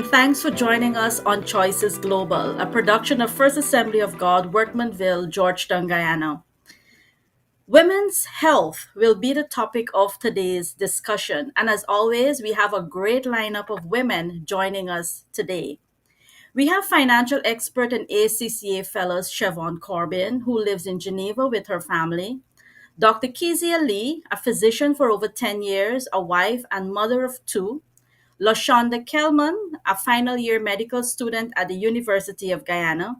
and thanks for joining us on Choices Global, a production of First Assembly of God, Workmanville, Georgetown, Guyana. Women's health will be the topic of today's discussion, and as always, we have a great lineup of women joining us today. We have financial expert and ACCA fellows Siobhan Corbin, who lives in Geneva with her family, Dr. Kezia Lee, a physician for over 10 years, a wife and mother of two, LaShonda Kelman, a final year medical student at the University of Guyana,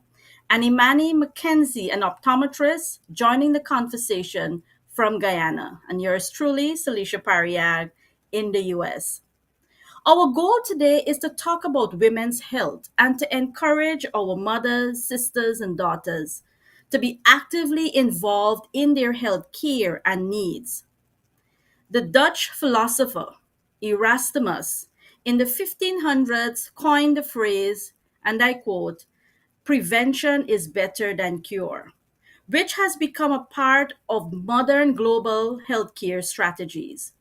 and Imani McKenzie, an optometrist, joining the conversation from Guyana. And yours truly, Celicia Pariag, in the US. Our goal today is to talk about women's health and to encourage our mothers, sisters, and daughters to be actively involved in their health care and needs. The Dutch philosopher Erasmus in the 1500s coined the phrase, and I quote, prevention is better than cure, which has become a part of modern global healthcare strategies.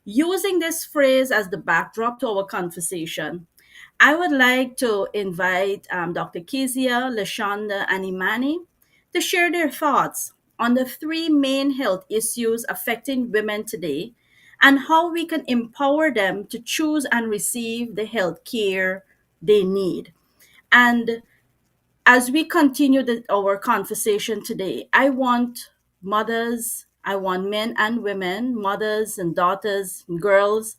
Using this phrase as the backdrop to our conversation, I would like to invite Dr. Kezia, Lashonda, and Imani to share their thoughts on the three main health issues affecting women today and how we can empower them to choose and receive the health care they need. And as we continue our conversation today, I want mothers, I want men and women, mothers and daughters, and girls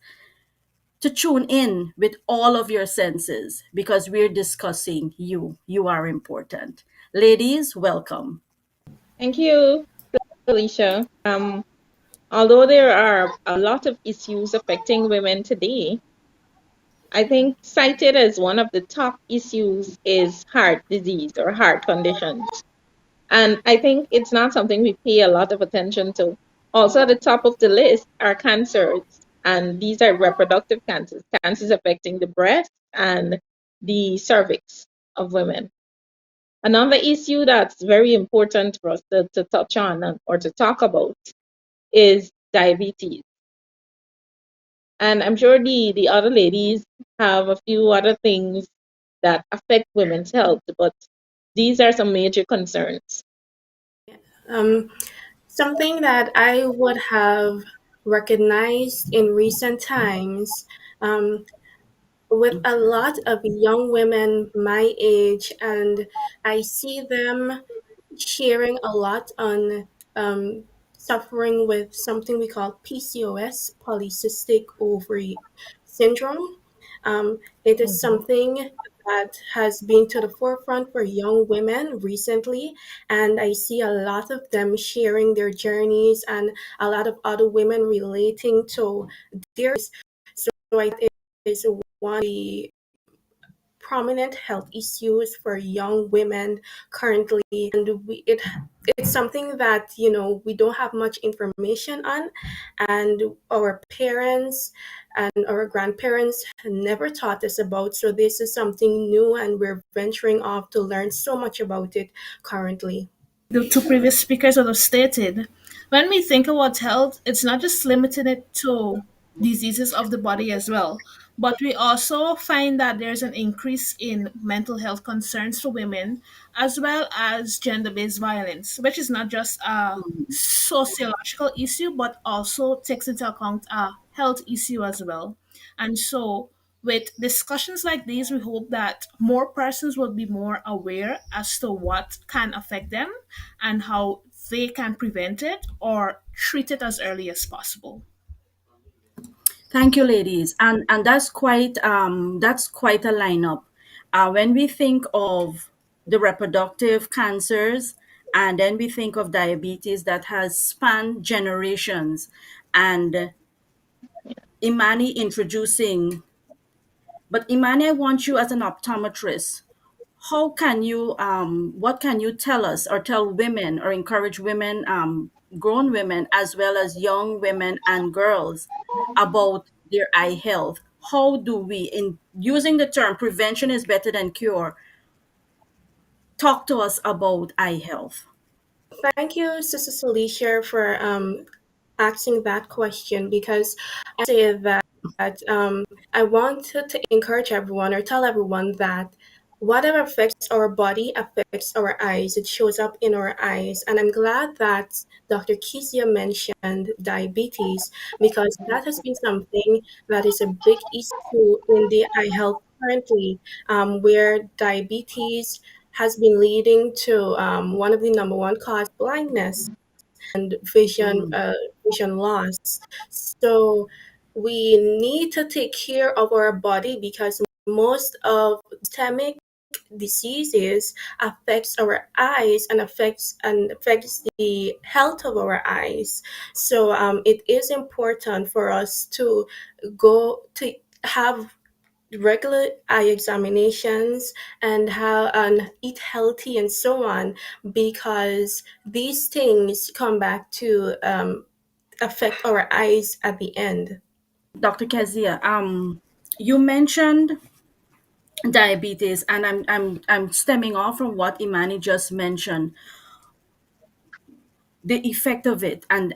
to tune in with all of your senses because we're discussing you. You are important. Ladies, welcome. Thank you, Alicia. Although there are a lot of issues affecting women today, I think cited as one of the top issues is heart disease or heart conditions. And I think it's not something we pay a lot of attention to. Also, at the top of the list are cancers, and these are reproductive cancers, cancers affecting the breast and the cervix of women. Another issue that's very important for us to touch on or to talk about is diabetes. And I'm sure the other ladies have a few other things that affect women's health, but these are some major concerns. Um, Something that I would have recognized in recent times, with a lot of young women my age, and I see them sharing a lot on suffering with something we call PCOS, polycystic ovary syndrome. It is something that has been to the forefront for young women recently, and I see a lot of them sharing their journeys and a lot of other women relating to their. So I think it is one of the prominent health issues for young women currently, and it's something that we don't have much information on, and our parents and our grandparents never taught us about. So this is something new, and we're venturing off to learn so much about it currently. The two previous speakers would have stated, when we think about health, it's not just limiting it to diseases of the body as well, but we also find that there's an increase in mental health concerns for women, as well as gender based violence, which is not just a sociological issue, but also takes into account a health issue as well. And so, with discussions like these, we hope that more persons will be more aware as to what can affect them and how they can prevent it or treat it as early as possible. Thank you, ladies. And that's quite a lineup. When we think of the reproductive cancers, and then we think of diabetes that has spanned generations, and Imani introducing. But Imani, I want you as an optometrist. How can you, what can you tell us or tell women or encourage women, grown women as well as young women and girls about their eye health? How do we, in using the term prevention is better than cure, talk to us about eye health? Thank you, Sister Celicia, for asking that question, because I say that that I want to encourage everyone or tell everyone that whatever affects our body affects our eyes. It shows up in our eyes. And I'm glad that Dr. Kizia mentioned diabetes because that has been something that is a big issue in the eye health currently, where diabetes has been leading to one of the number one cause blindness and Mm. vision loss. So we need to take care of our body because most of systemic diseases affects our eyes and affects the health of our eyes. So it is important for us to go to have regular eye examinations and eat healthy and so on, because these things come back to affect our eyes at the end. Dr. Kezia, you mentioned diabetes, and I'm stemming off from what Imani just mentioned, the effect of it and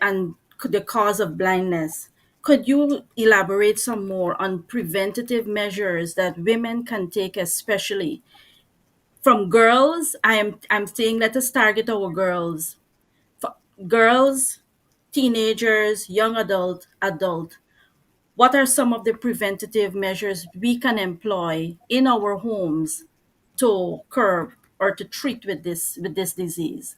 the cause of blindness. Could you elaborate some more on preventative measures that women can take, especially from girls? I'm saying let us target our girls. Girls, teenagers, young adult. What are some of the preventative measures we can employ in our homes to curb or to treat with this disease?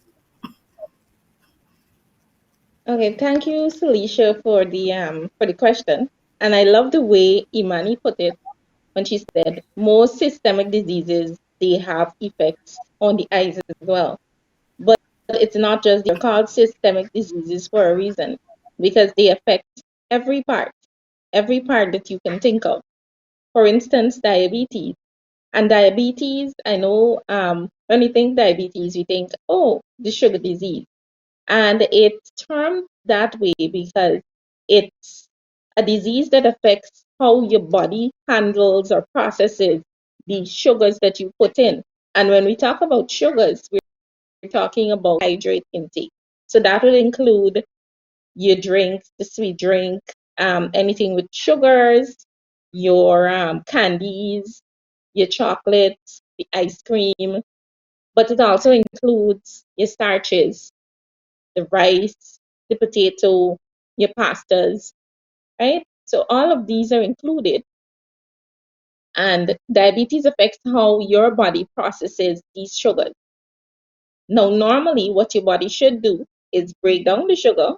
Okay, thank you, Celicia, for the question. And I love the way Imani put it when she said most systemic diseases they have effects on the eyes as well. But it's not just they're called systemic diseases for a reason because they affect every every part that you can think of. For instance, diabetes. And diabetes, I know when we think diabetes, we think, oh, the sugar disease. And it's termed that way because it's a disease that affects how your body handles or processes the sugars that you put in. And when we talk about sugars, we're talking about hydrate intake. So that would include your drinks, the sweet drink, anything with sugars, your candies, your chocolates, the ice cream, but it also includes your starches, the rice, the potato, your pastas, right? So all of these are included. And diabetes affects how your body processes these sugars. Now, normally, what your body should do is break down the sugar,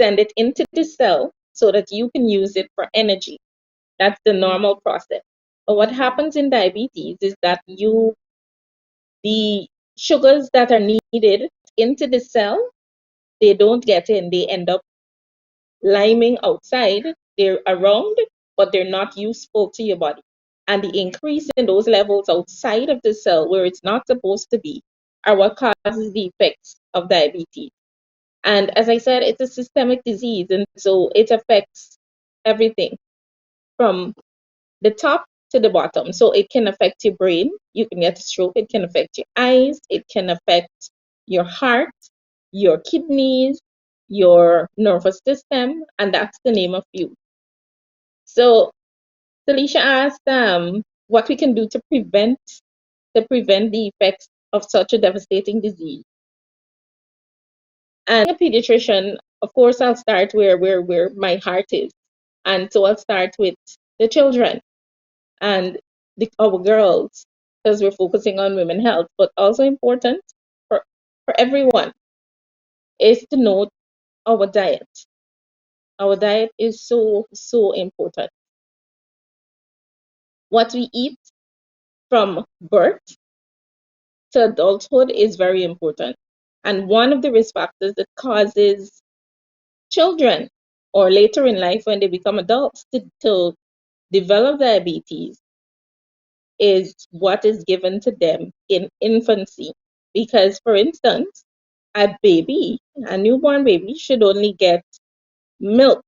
send it into the cell so that you can use it for energy. That's the normal process. But what happens in diabetes is that the sugars that are needed into the cell, they don't get in. They end up liming outside. They're around, but they're not useful to your body. And the increase in those levels outside of the cell where it's not supposed to be are what causes the effects of diabetes. And as I said, it's a systemic disease, and so it affects everything from the top to the bottom. So it can affect your brain. You can get a stroke. It can affect your eyes. It can affect your heart, your kidneys, your nervous system, and that's the name of few. So Felicia asked what we can do to prevent the effects of such a devastating disease. And being a pediatrician, of course, I'll start where my heart is. And so I'll start with the children and our girls, because we're focusing on women health, but also important for everyone is to note our diet. Our diet is so, so important. What we eat from birth to adulthood is very important. And one of the risk factors that causes children or later in life when they become adults to develop diabetes is what is given to them in infancy. Because, for instance, a newborn baby should only get milk,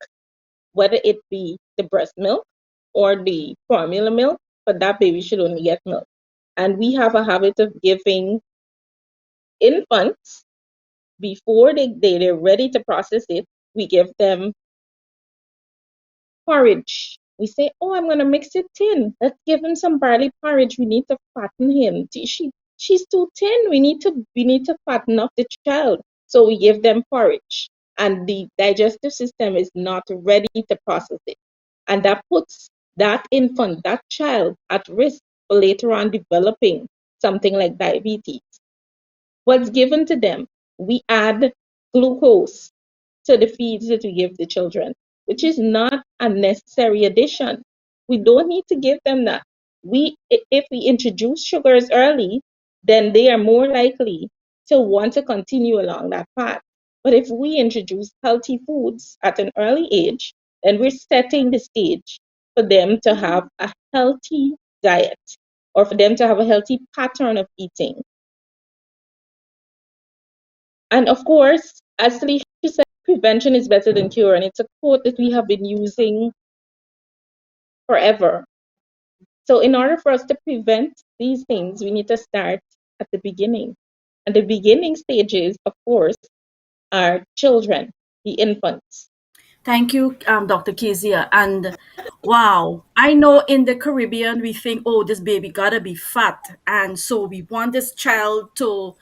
whether it be the breast milk or the formula milk, but that baby should only get milk. And we have a habit of giving infants, before they're ready to process it, we give them porridge. We say, "Oh, I'm gonna mix it thin. Let's give him some barley porridge. We need to fatten him. She's too thin. We need to fatten up the child." So we give them porridge, and the digestive system is not ready to process it, and that puts that infant, that child, at risk for later on developing something like diabetes. What's given to them? We add glucose to the feeds that we give the children, which is not a necessary addition. We don't need to give them that. If we introduce sugars early, then they are more likely to want to continue along that path. But if we introduce healthy foods at an early age, then we're setting the stage for them to have a healthy diet or for them to have a healthy pattern of eating. And of course, as Felicia said, prevention is better than cure. And it's a quote that we have been using forever. So in order for us to prevent these things, we need to start at the beginning. And the beginning stages, of course, are children, the infants. Thank you, Dr. Kezia. And wow, I know in the Caribbean we think, oh, this baby gotta be fat, and so we want this child to.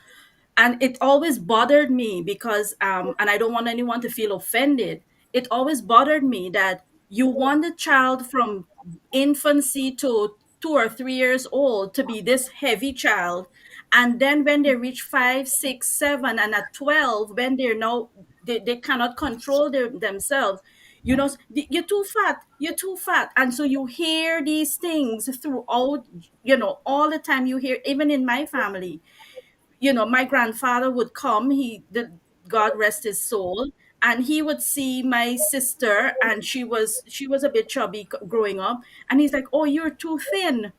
And it always bothered me because, and I don't want anyone to feel offended. It always bothered me that you want the child from infancy to 2 or 3 years old to be this heavy child, and then when they reach 5, 6, 7, and at 12, when they're now they cannot control themselves, you're too fat, you're too fat. And so you hear these things throughout, all the time. You hear, even in my family, my grandfather would come, God rest his soul, and he would see my sister, and she was a bit chubby growing up, and he's like, "Oh, you're too thin." And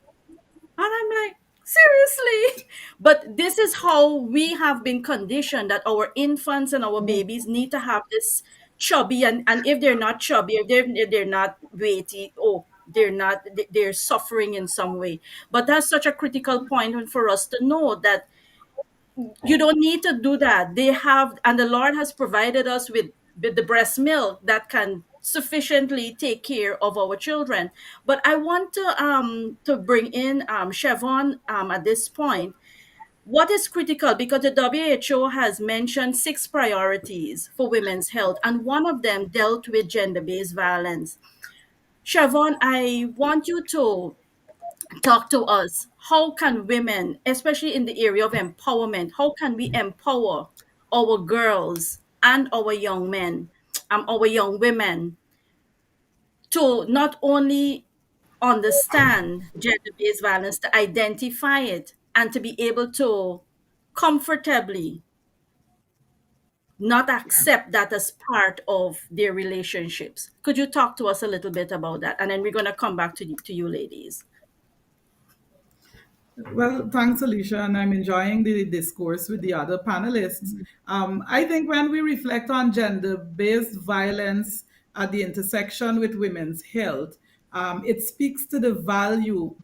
I'm like, seriously? But this is how we have been conditioned, that our infants and our babies need to have this chubby, and if they're not chubby, if they're not weighty, oh, they're suffering in some way. But that's such a critical point for us to know that you don't need to do that. They have, and the Lord has provided us with the breast milk that can sufficiently take care of our children. But I want to bring in Chevon at this point. What is critical, because the WHO has mentioned 6 priorities for women's health, and one of them dealt with gender-based violence. Chevon, I want you to talk to us. How can women, especially in the area of empowerment, how can we empower our girls and our young men, our young women, to not only understand gender-based violence, to identify it, and to be able to comfortably not accept that as part of their relationships? Could you talk to us a little bit about that? And then we're going to come back to you ladies. Well, thanks, Alicia, and I'm enjoying the discourse with the other panelists. I think when we reflect on gender based violence at the intersection with women's health, it speaks to the value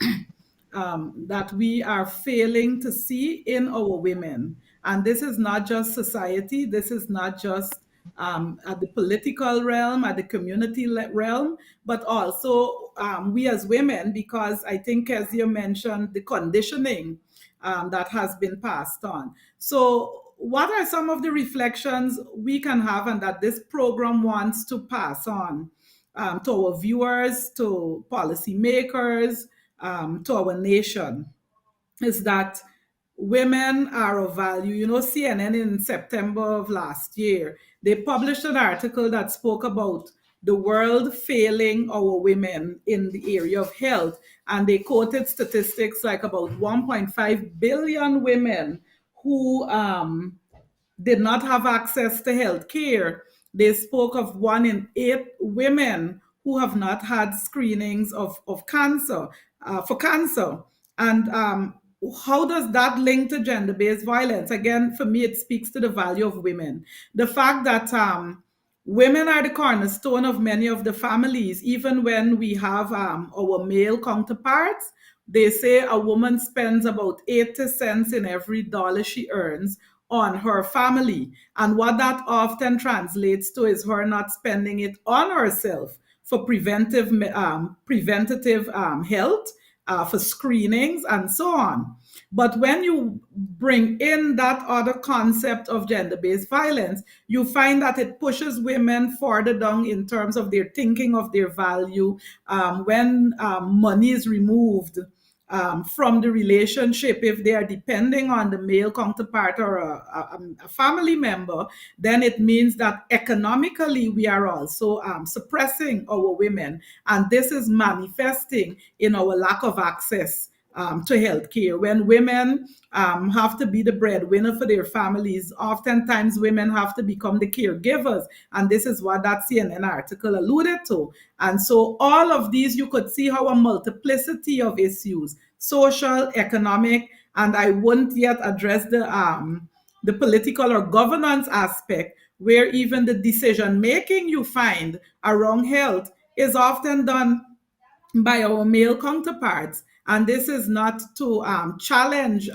that we are failing to see in our women. And this is not just society, this is not just at the political realm, at the community realm, but also we as women, because I think, as you mentioned, the conditioning that has been passed on. So, what are some of the reflections we can have and that this program wants to pass on to our viewers, to policymakers, to our nation? Is that women are of value. You know, CNN in September of last year, they published an article that spoke about the world failing our women in the area of health. And they quoted statistics like about 1.5 billion women who did not have access to health care. They spoke of 1 in 8 women who have not had screenings of cancer, for cancer. And how does that link to gender based violence? Again, for me, it speaks to the value of women. The fact that women are the cornerstone of many of the families, even when we have our male counterparts. They say a woman spends about 80 cents in every dollar she earns on her family. And what that often translates to is her not spending it on herself for preventative health, for screenings, and so on. But when you bring in that other concept of gender based violence, you find that it pushes women further down in terms of their thinking of their value. When money is removed from the relationship, if they are depending on the male counterpart or a family member, then it means that economically we are also suppressing our women. And this is manifesting in our lack of access to healthcare. When women have to be the breadwinner for their families, oftentimes women have to become the caregivers. And this is what that CNN article alluded to. And so all of these, you could see how a multiplicity of issues, social, economic, and I wouldn't yet address the political or governance aspect, where even the decision making you find around health is often done by our male counterparts. And this is not to challenge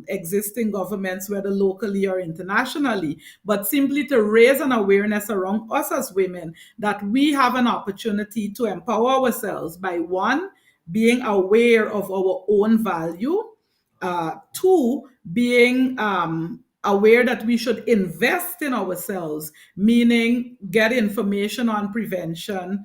existing governments, whether locally or internationally, but simply to raise an awareness around us as women that we have an opportunity to empower ourselves by one, being aware of our own value, two, being aware that we should invest in ourselves, meaning get information on prevention,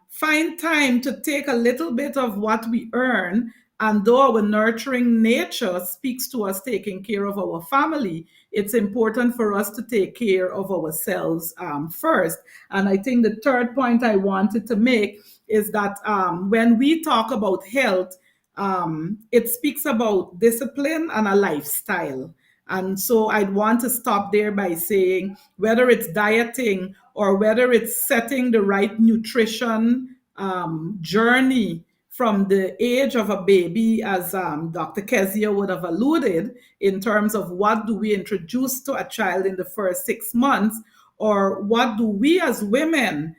find time to take a little bit of what we earn. And though our nurturing nature speaks to us taking care of our family, it's important for us to take care of ourselves first. And I think the third point I wanted to make is that when we talk about health, it speaks about discipline and a lifestyle. And so I'd want to stop there by saying whether it's dieting or whether it's setting the right nutrition journey from the age of a baby, as Dr. Kezia would have alluded, in terms of what do we introduce to a child in the first 6 months, or what do we as women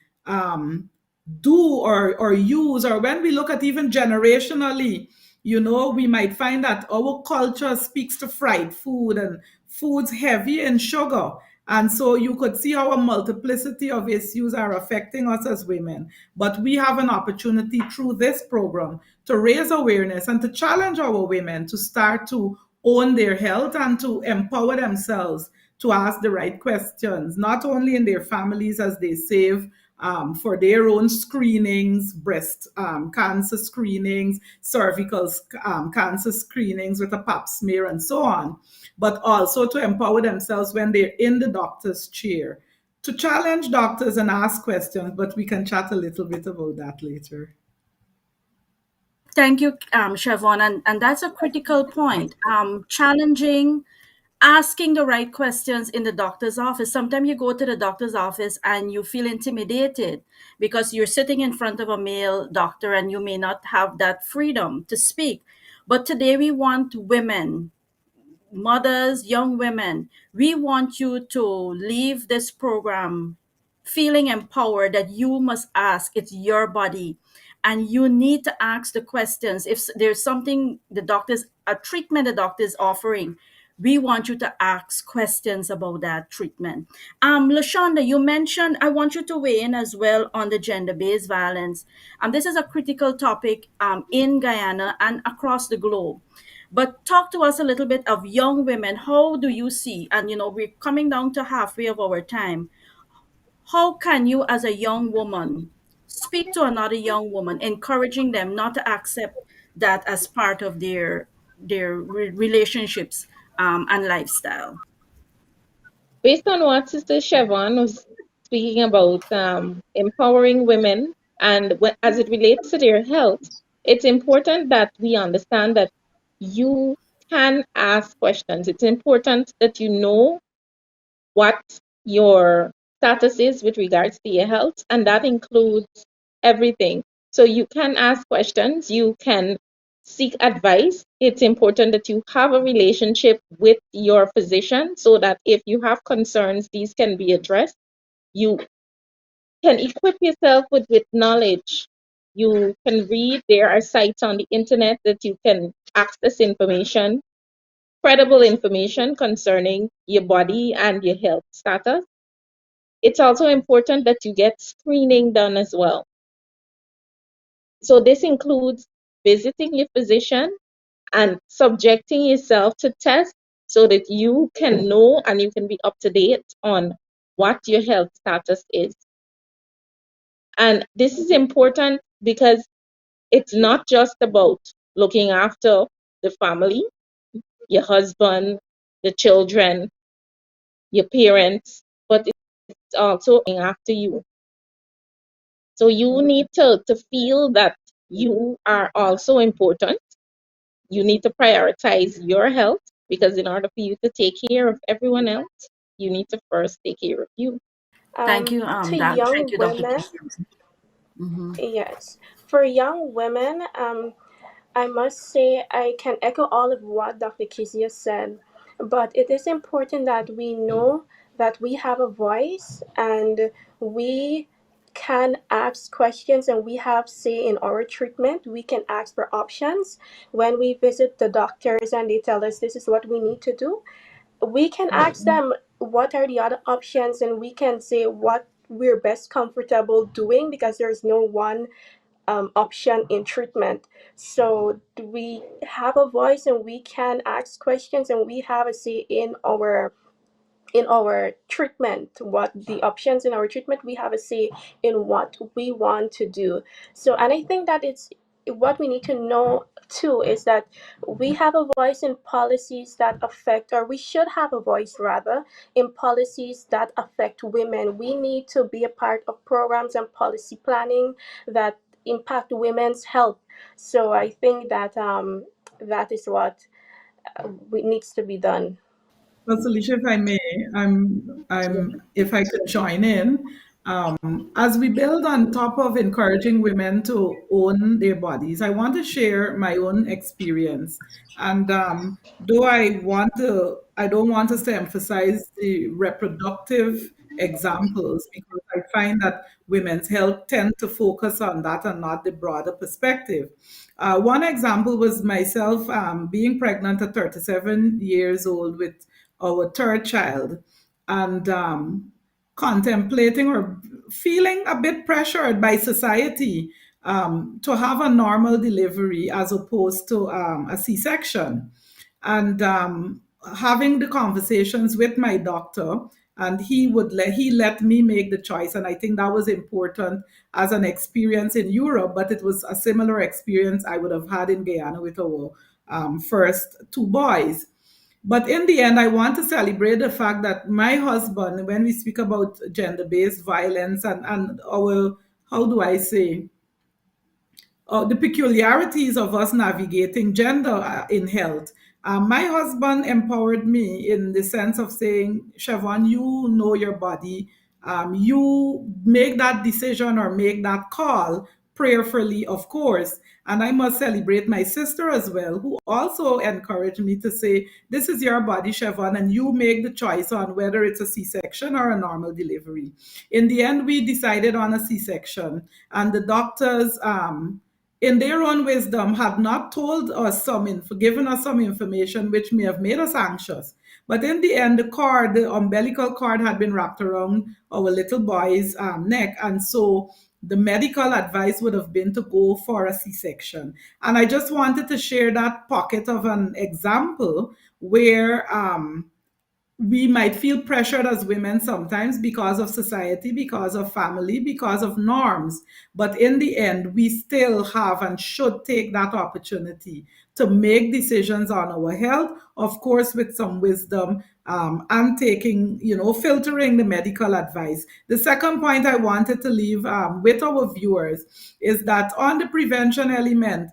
do or use, or when we look at even generationally, we might find that our culture speaks to fried food and foods heavy in sugar. And so you could see how a multiplicity of issues are affecting us as women. But we have an opportunity through this program to raise awareness and to challenge our women to start to own their health and to empower themselves to ask the right questions, not only in their families as they save for their own screenings, breast cancer screenings, cervical cancer screenings with a pap smear, and so on, but also to empower themselves when they're in the doctor's chair, to challenge doctors and ask questions. But we can chat a little bit about that later. Thank you, Siobhan. And that's a critical point. Challenging, asking the right questions in the doctor's office. Sometimes you go to the doctor's office and you feel intimidated because you're sitting in front of a male doctor and you may not have that freedom to speak. But today we want women, mothers, young women, we want you to leave this program feeling empowered that you must ask. It's your body. And you need to ask the questions. If there's something a treatment the doctor is offering, we want you to ask questions about that treatment. Lashonda, you mentioned, I want you to weigh in as well on the gender-based violence. This is a critical topic in Guyana and across the globe. But talk to us a little bit of young women. How do you see, and we're coming down to halfway of our time. How can you, as a young woman, speak to another young woman, encouraging them not to accept that as part of their relationships and lifestyle? Based on what Sister Siobhan was speaking about, empowering women and as it relates to their health, it's important that we understand that you can ask questions. It's important that you know what your status is with regards to your health, and that includes everything. So you can ask questions, you can seek advice. It's important that you have a relationship with your physician so that if you have concerns, these can be addressed. You can equip yourself with knowledge. You can read, there are sites on the internet that you can access information, credible information concerning your body and your health status. It's also important that you get screening done as well. So this includes visiting your physician and subjecting yourself to tests so that you can know and you can be up to date on what your health status is. And this is important because it's not just about looking after the family, your husband, the children, your parents, but it's also looking after you. So you need to feel that you are also important. You need to prioritize your health because in order for you to take care of everyone else, you need to first take care of you. To Thank young you, Dr. women, Kezia. Mhm. yes, for young women, I must say I can echo all of what Dr. Kizia said, but it is important that we know that we have a voice and we can ask questions and we have say in our treatment. We can ask for options when we visit the doctors and they tell us this is what we need to do. We can ask them what are the other options and we can say what we're best comfortable doing because there's no one option in treatment. So we have a voice and we can ask questions and we have a say in our treatment, what the options in our treatment, we have a say in what we want to do. So, and I think that it's what we need to know too is that we have a voice in policies that affect, or we should have a voice rather, in policies that affect women. We need to be a part of programs and policy planning that impact women's health. So I think that that is what needs to be done. Well, Alicia, if I may, if I could join in, as we build on top of encouraging women to own their bodies, I want to share my own experience. And though I don't want us to emphasize the reproductive examples because I find that women's health tend to focus on that and not the broader perspective. One example was myself being pregnant at 37 years old with our third child and contemplating or feeling a bit pressured by society to have a normal delivery as opposed to a C-section. And having the conversations with my doctor, and he let me make the choice, and I think that was important as an experience in Europe, but it was a similar experience I would have had in Guyana with our first two boys. But in the end, I want to celebrate the fact that my husband, when we speak about gender based violence and our, how do I say, the peculiarities of us navigating gender in health. My husband empowered me in the sense of saying, Siobhan, you know your body. You make that decision or make that call prayerfully, of course. And I must celebrate my sister as well, who also encouraged me to say, this is your body, Siobhan, and you make the choice on whether it's a C section or a normal delivery. In the end, we decided on a C section, and the doctors, in their own wisdom, had not told us given us some information which may have made us anxious. But in the end, the umbilical cord had been wrapped around our little boy's neck. And so the medical advice would have been to go for a C-section. And I just wanted to share that pocket of an example where we might feel pressured as women sometimes because of society, because of family, because of norms. But in the end, we still have and should take that opportunity to make decisions on our health, of course, with some wisdom and taking, filtering the medical advice. The second point I wanted to leave with our viewers is that on the prevention element,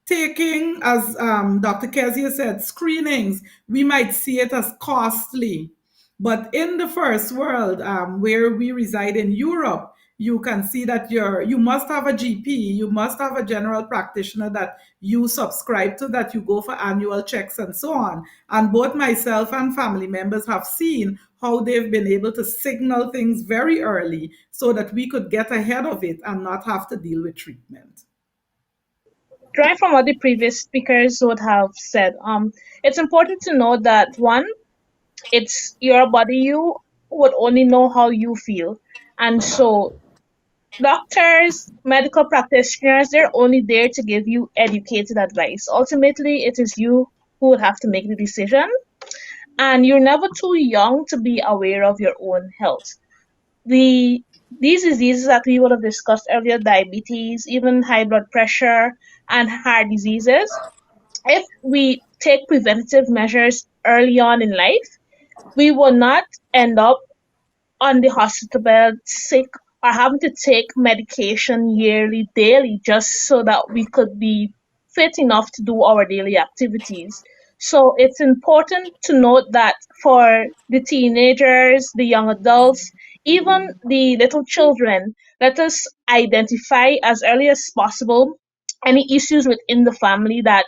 taking, as Dr. Kezia said, screenings, we might see it as costly. But in the first world, where we reside in Europe, you can see that you must have a GP, you must have a general practitioner that you subscribe to, that you go for annual checks and so on. And both myself and family members have seen how they've been able to signal things very early so that we could get ahead of it and not have to deal with treatment. Drawing from what the previous speakers would have said, it's important to know that one, it's your body. You would only know how you feel, and so Doctors, medical practitioners, they're only there to give you educated advice. Ultimately, it is you who will have to make the decision, and you're never too young to be aware of your own health. The these diseases that we would have discussed earlier, diabetes, even high blood pressure and heart diseases, if we take preventative measures early on in life, we will not end up on the hospital bed sick or having to take medication yearly, daily, just so that we could be fit enough to do our daily activities. So it's important to note that for the teenagers, the young adults, even the little children, let us identify as early as possible any issues within the family that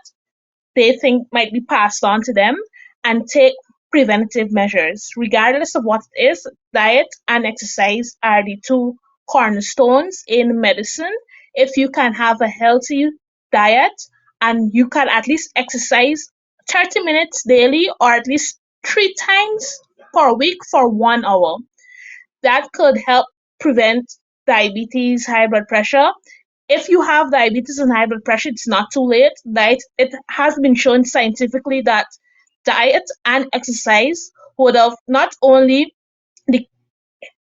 they think might be passed on to them and take preventive measures. Regardless of what it is, diet and exercise are the two cornerstones in medicine. If you can have a healthy diet and you can at least exercise 30 minutes daily or at least 3 times per week for 1 hour, that could help prevent diabetes, high blood pressure. If you have diabetes and high blood pressure, it's not too late. It has been shown scientifically that diet and exercise would have not only de-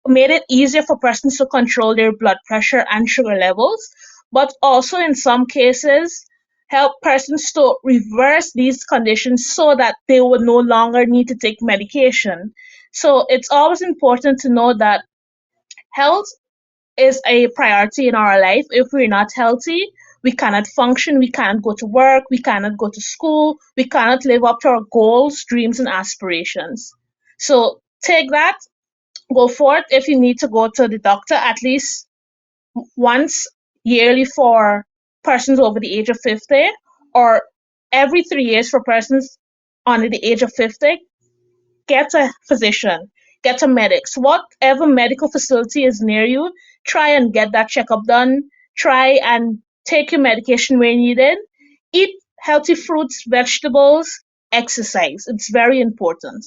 made it easier for persons to control their blood pressure and sugar levels, but also in some cases help persons to reverse these conditions so that they would no longer need to take medication. So it's always important to know that health is a priority in our life. If we're not healthy, we cannot function, we cannot go to work, we cannot go to school, we cannot live up to our goals, dreams, and aspirations. So take that, go forth. If you need to go to the doctor at least once yearly for persons over the age of 50, or every 3 years for persons under the age of 50, get a physician, get a medics, whatever medical facility is near you, try and get that checkup done. Try and take your medication where needed. Eat healthy fruits, vegetables, exercise. It's very important.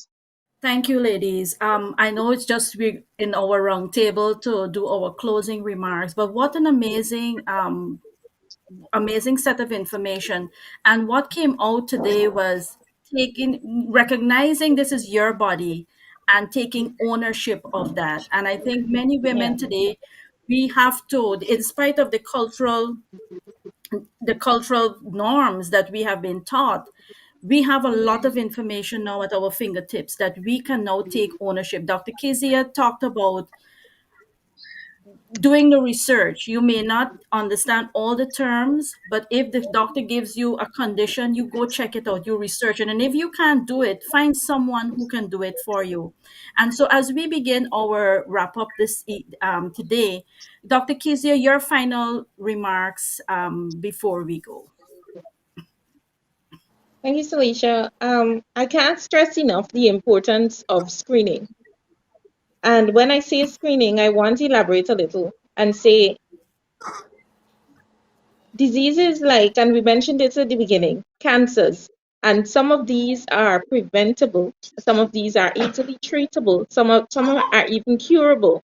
Thank you, ladies. I know it's just we in our round table to do our closing remarks, but what an amazing set of information. And what came out today was taking recognizing this is your body and taking ownership of that. And I think many Yeah. women today, we have to, in spite of the cultural norms that we have been taught, we have a lot of information now at our fingertips that we can now take ownership. Dr. Kezia talked about doing the research. You may not understand all the terms, but if the doctor gives you a condition, you go check it out, you research it. And if you can't do it, find someone who can do it for you. And so, as we begin our wrap up today, Dr. Kezia, your final remarks before we go. Thank you, Salisha. I can't stress enough the importance of screening. And when I say screening, I want to elaborate a little and say diseases like, and we mentioned it at the beginning, cancers. And some of these are preventable, some of these are easily treatable, some are even curable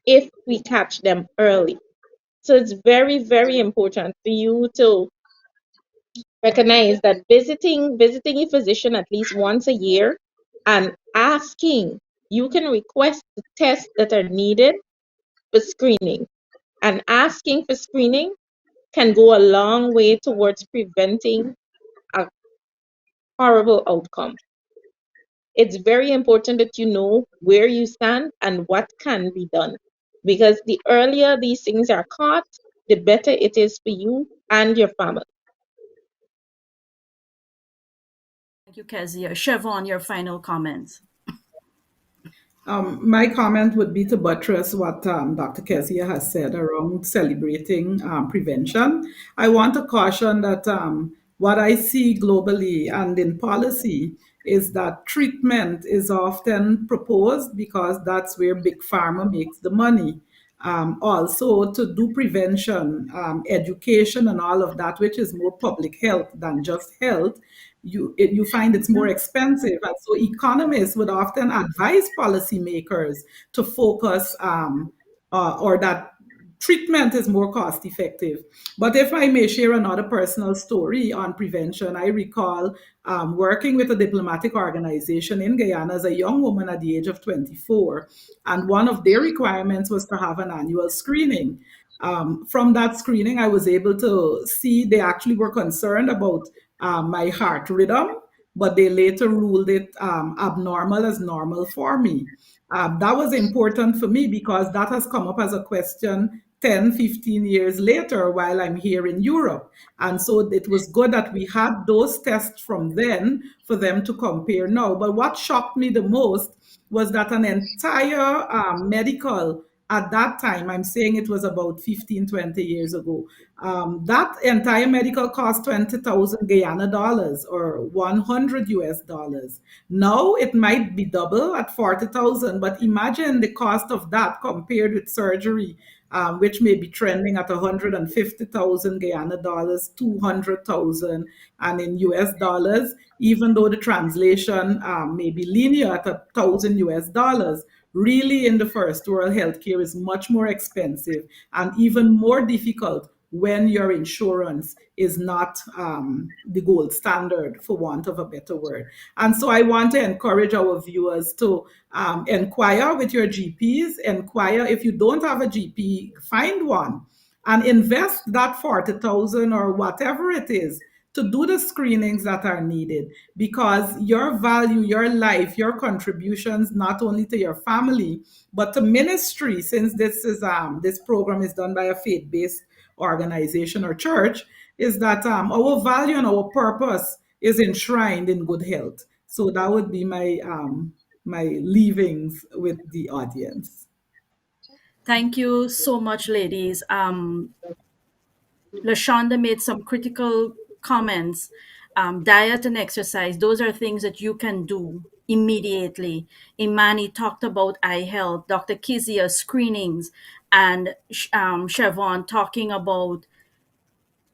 if we catch them early. So it's very, very important for you to recognize that visiting a physician at least once a year and asking, you can request the tests that are needed for screening. And asking for screening can go a long way towards preventing a horrible outcome. It's very important that you know where you stand and what can be done. Because the earlier these things are caught, the better it is for you and your family. Thank you, Kezia. Siobhan, your final comments. My comment would be to buttress what Dr. Kezia has said around celebrating prevention. I want to caution that what I see globally and in policy is that treatment is often proposed because that's where big pharma makes the money. Also, to do prevention, education, and all of that, which is more public health than just health, you find it's more expensive, and so economists would often advise policymakers to focus or that treatment is more cost effective. But if I may share another personal story on prevention, I recall working with a diplomatic organization in Guyana as a young woman at the age of 24. And one of their requirements was to have an annual screening. From that screening, I was able to see they actually were concerned about my heart rhythm, but they later ruled it abnormal as normal for me. That was important for me because that has come up as a question 10, 15 years later while I'm here in Europe. And so it was good that we had those tests from then for them to compare now. But what shocked me the most was that an entire medical at that time, I'm saying it was about 15, 20 years ago, that entire medical cost 20,000 Guyana dollars or 100 US dollars. Now it might be double at 40,000, but imagine the cost of that compared with surgery, which may be trending at 150,000 Guyana dollars, 200,000, and in US dollars, even though the translation may be linear at 1,000 US dollars, really in the first world, healthcare is much more expensive and even more difficult when your insurance is not the gold standard, for want of a better word. And so I want to encourage our viewers to inquire with your GPs, inquire if you don't have a GP, find one and invest that 40,000 or whatever it is to do the screenings that are needed, because your value, your life, your contributions, not only to your family but to ministry, since this program is done by a faith-based organization or church, is that our value and our purpose is enshrined in good health. So that would be my leavings with the audience. Thank you so much, ladies. LaShonda made some critical comments. Diet and exercise, those are things that you can do immediately. Imani talked about eye health, Dr. Kizia screenings, and Siobhan talking about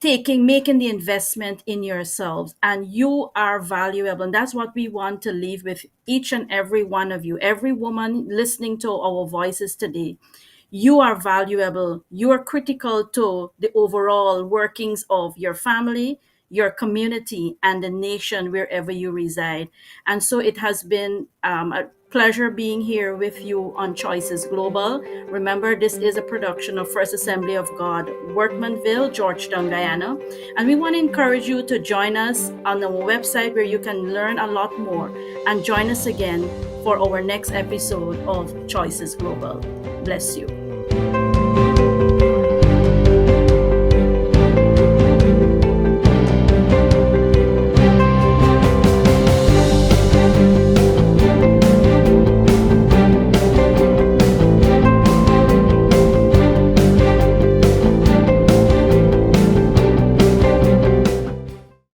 making the investment in yourselves, and you are valuable, and that's what we want to leave with each and every one of you, every woman listening to our voices today. You are valuable. You are critical to the overall workings of your family, your community, and the nation wherever you reside. And so it has been a pleasure being here with you on Choices Global. Remember, this is a production of First Assembly of God, Workmanville, Georgetown, Guyana. And we want to encourage you to join us on our website where you can learn a lot more, and join us again for our next episode of Choices Global. Bless you.